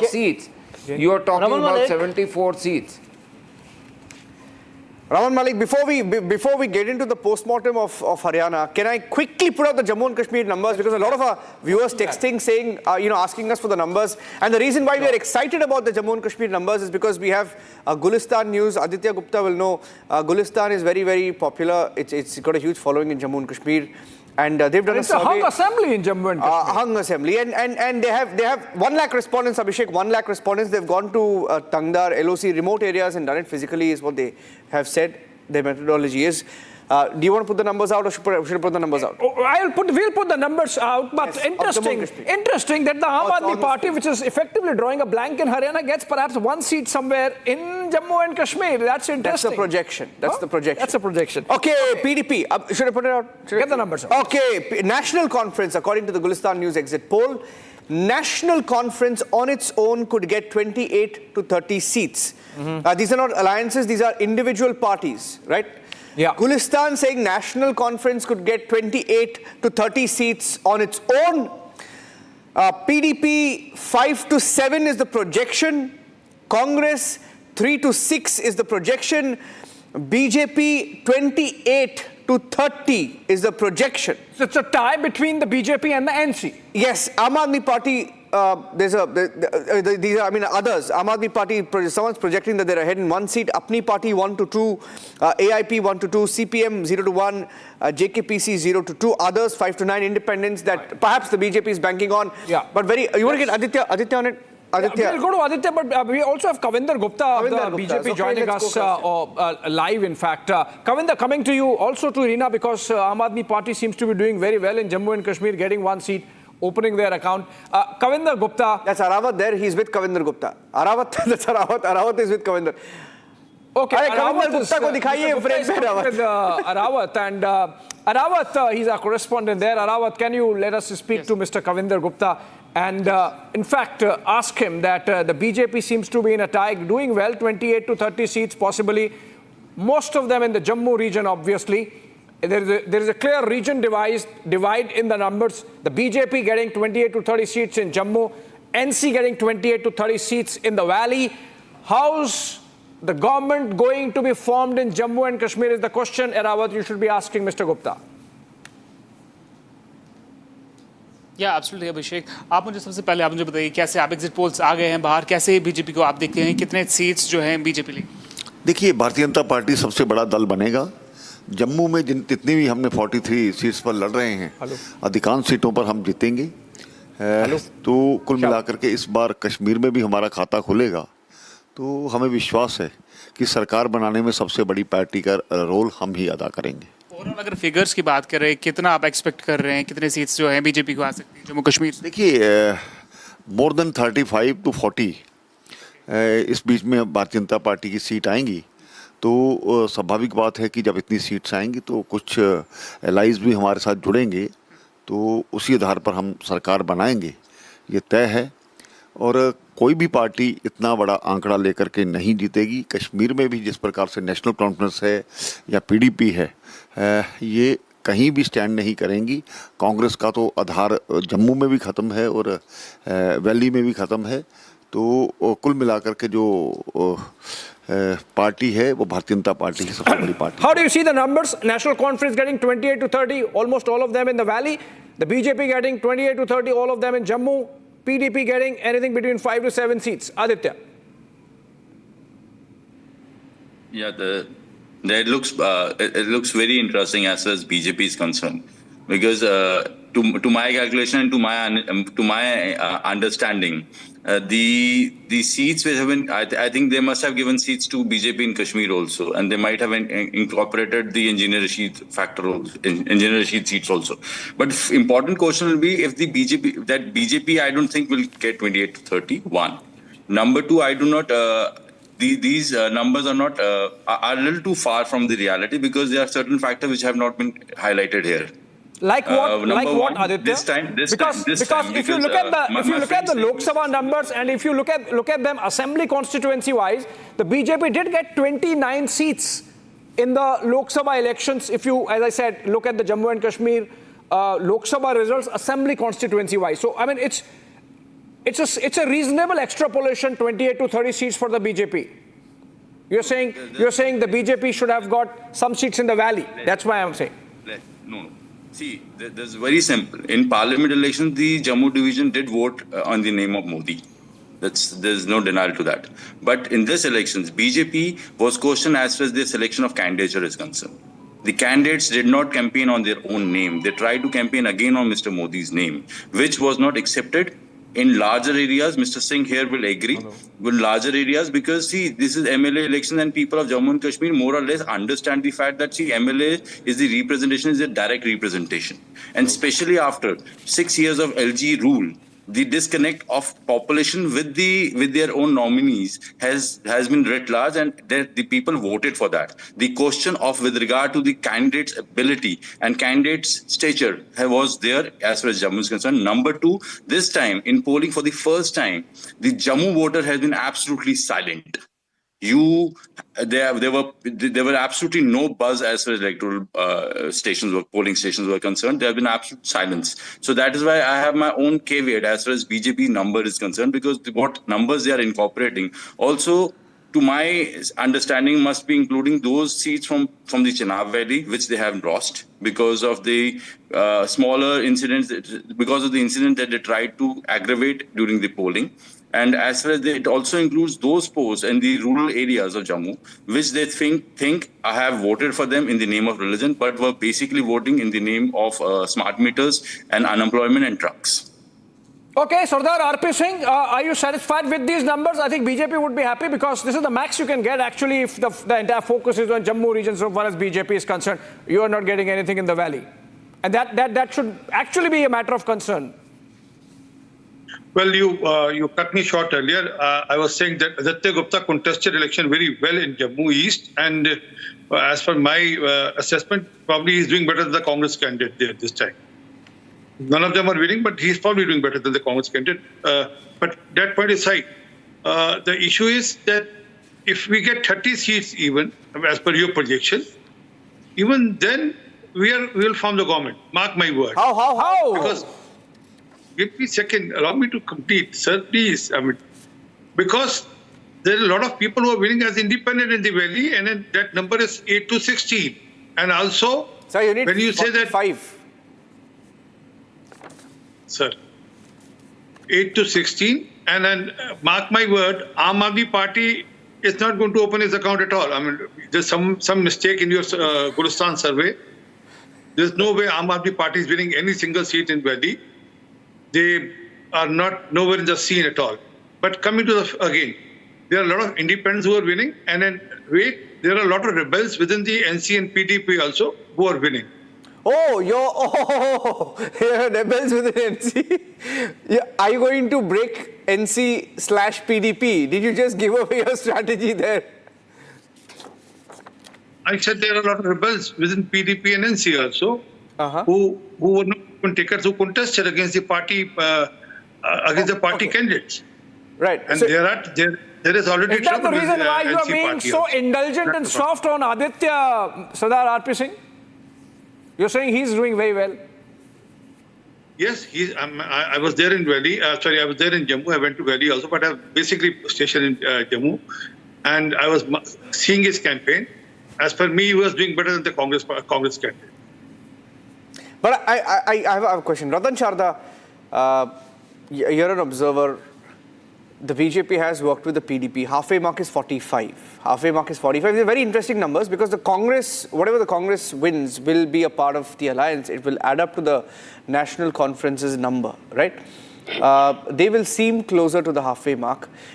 seats. You are talking Raman about Malik. 74 seats. Raman Malik, before we get into the post-mortem of Haryana, can I quickly put out the Jammu and Kashmir numbers, because a lot of our viewers texting saying, asking us for the numbers, and the reason why we are excited about the Jammu and Kashmir numbers is because we have Gulistan news. Aditya Gupta will know Gulistan is very, very popular. It's got a huge following in Jammu and Kashmir. And they've done a survey. It's a hung assembly in Jammu and Kashmir. Hung assembly. And they have 1 lakh respondents, Abhishek, 1 lakh respondents. They've gone to Tangdar, LOC, remote areas and done it physically is what they have said their methodology is. Do you want to put the numbers out, or should I put the numbers out? We'll put the numbers out, but yes, interesting that the Aam Aadmi Party, which is effectively drawing a blank in Haryana, gets perhaps 1 seat somewhere in Jammu and Kashmir. That's interesting. That's the projection. That's the projection. That's a projection. Okay, PDP. Should I put it out? Get the numbers out. Okay, National Conference, according to the Gulistan News exit poll, National Conference on its own could get 28 to 30 seats. These are not alliances, these are individual parties, right? Yeah. Gulistan saying National Conference could get 28 to 30 seats on its own. PDP 5 to 7 is the projection. Congress 3 to 6 is the projection. BJP 28 to 30 is the projection. So it's a tie between the BJP and the NC. Yes, Aam Aadmi Party, these are, others. Aam Aadmi Party, someone's projecting that they're ahead in 1 seat. Apni Party 1 to 2, AIP 1 to 2, CPM 0 to 1, JKPC 0 to 2, others 5 to 9, independents that perhaps the BJP is banking on. Yeah. But you want to get Aditya on it? Aditya. We'll go to Aditya, but we also have Kavinder Gupta of the BJP so joining us live, in fact. Kavinder, coming to you, also to Reena, because Aam Aadmi Party seems to be doing very well in Jammu and Kashmir, getting 1 seat, opening their account. Kavinder Gupta. That's Arawat there, he's with Kavinder Gupta. That's Arawat. Arawat is with Kavinder. Okay, Kavinder Gupta ko dikhaiye friend with Arawat. And Arawat, he's our correspondent there. Arawat, can you let us speak to Mr. Kavinder Gupta? And in fact, ask him that the BJP seems to be in a tie, doing well, 28 to 30 seats possibly. Most of them in the Jammu region, obviously. There is a clear region divide in the numbers. The BJP getting 28 to 30 seats in Jammu, NC getting 28 to 30 seats in the valley. How's the government going to be formed in Jammu and Kashmir is the question, Arawat, you should be asking Mr. Gupta. या absolutely अभिषेक, आप मुझे सबसे पहले आप मुझे बताइए कैसे आप एग्जिट पोल्स आ गए हैं बाहर, कैसे बीजेपी को आप देखते हैं, कितने सीट्स जो हैं बीजेपी लेगी? देखिए, भारतीय जनता पार्टी सबसे बड़ा दल बनेगा। जम्मू में जितनी भी हमने 43 सीट्स पर लड़ रहे हैं, अधिकांश सीटों पर हम जीतेंगे। तो कुल मिलाकर के इस बार कश्मीर में भी हमारा खाता खुलेगा। तो हमें विश्वास है कि सरकार बनाने में सबसे बड़ी पार्टी का रोल हम ही अदा करेंगे। ओवरऑल अगर फिगर्स की बात करें, कितना आप एक्सपेक्ट कर रहे हैं, कितने सीट्स जो हैं बीजेपी को आ सकती है जम्मू कश्मीर? देखिए, मोर देन 35 टू 40 इस बीच में भारतीय जनता पार्टी की सीट आएंगी। तो स्वाभाविक बात है कि जब इतनी सीट्स आएंगी तो कुछ एलाइज भी हमारे साथ जुड़ेंगे, तो उसी आधार पर हम सरकार बनाएंगे, ये तय है। और कोई भी पार्टी इतना बड़ा आंकड़ा लेकर के नहीं जीतेगी। कश्मीर में भी जिस प्रकार से नेशनल कॉन्फ्रेंस है या पीडीपी है, ये कहीं भी स्टैंड नहीं करेंगी। कांग्रेस का तो आधार जम्मू में भी ख़त्म है और वैली में भी ख़त्म है। तो कुल मिलाकर के जो पार्टी है वो भारतीय जनता पार्टी की सबसे बड़ी party. How do you see the numbers? National Conference getting 28 to 30, almost all of them in the valley. The BJP getting 28 to 30, all of them in Jammu. PDP getting anything between 5 to 7 seats. Aditya. Yeah, it looks very interesting as far as BJP is concerned, because to my calculation and to my understanding, the seats which have been, I think they must have given seats to BJP in Kashmir also, and they might have incorporated the Engineer Rashid factor also, Engineer Rashid seats also. But important question will be if the BJP I don't think will get 28 to 31. Number two, I do not. These numbers are not are a little too far from the reality, because there are certain factors which have not been highlighted here. Like what? Like what, one, Aditya? Because if you look at the Lok Sabha numbers, and if you look at them assembly constituency wise, the BJP did get 29 seats in the Lok Sabha elections. If you, as I said, look at the Jammu and Kashmir Lok Sabha results assembly constituency wise. So I mean, it's a reasonable extrapolation, 28 to 30 seats for the BJP. You're saying the BJP should have got some seats in the valley. That's why I'm saying. No. See, there's very simple. In parliament elections, the Jammu division did vote on the name of Modi. There's no denial to that. But in this elections, BJP was questioned as far as the selection of candidature is concerned. The candidates did not campaign on their own name. They tried to campaign again on Mr. Modi's name, which was not accepted. In larger areas, Mr. Singh here will agree, with larger areas, because see, this is MLA election and people of Jammu and Kashmir more or less understand the fact that see, MLA is the representation, is a direct representation. And especially after 6 years of LG rule, the disconnect of population with their own nominees has been writ large, and the people voted for that. The question of with regard to the candidate's ability and candidate's stature was there as far as Jammu is concerned. Number two, this time in polling for the first time, the Jammu voter has been absolutely silent. There were absolutely no buzz as far as electoral polling stations were concerned. There have been absolute silence. So that is why I have my own caveat as far as BJP number is concerned, because what numbers they are incorporating also, to my understanding, must be including those seats from the Chenab Valley, which they have lost because of the smaller incidents, because of the incident that they tried to aggravate during the polling. And as far as it also includes those posts in the rural areas of Jammu, which they think I have voted for them in the name of religion, but were basically voting in the name of smart meters and unemployment and trucks. Okay, Sardar RP Singh, are you satisfied with these numbers? I think BJP would be happy because this is the max you can get actually if the entire focus is on Jammu region so far as BJP is concerned. You are not getting anything in the valley. And that should actually be a matter of concern. Well, you cut me short earlier. I was saying that Aditya Gupta contested election very well in Jammu East, and as per my assessment, probably he's doing better than the Congress candidate there this time. None of them are winning, but he's probably doing better than the Congress candidate. But that point aside, the issue is that if we get 30 seats even, as per your projection, even then we will form the government. Mark my word. How? Because give me a second. Allow me to complete, sir, please. I mean, because there are a lot of people who are winning as independent in the valley, and then that number is 8 to 16. And also, Sir, you need when you say that 5. Sir, 8 to 16, and then mark my word, Aam Aadmi Party is not going to open its account at all. I mean, there's some mistake in your Gulistan survey. There's no way Aam Aadmi Party is winning any single seat in Valley. They are not nowhere in the scene at all. But coming to again, there are a lot of independents who are winning, and then there are a lot of rebels within the NC and PDP also who are winning. You're rebels within NC. Are you going to break NC/PDP? Did you just give away your strategy there? I said there are a lot of rebels within PDP and NC also who were not takers, who contested against the party candidates. Right. And So, there is already Is that the trouble reason with why you are NC being party so also. indulgent and soft on Aditya, Sardar RP Singh? You're saying he's doing very well. Yes, I was there in Valley. I was there in Jammu. I went to Valley also, but I was basically stationed in Jammu. And I was seeing his campaign. As per me, he was doing better than the Congress candidate. but I have a question. Ratan Sharda, you're an observer. The BJP has worked with the PDP. Halfway mark is 45. Halfway mark is 45. These are very interesting numbers because the Congress, whatever the Congress wins, will be a part of the alliance. It will add up to the national conference's number, right? They will seem closer to the halfway mark.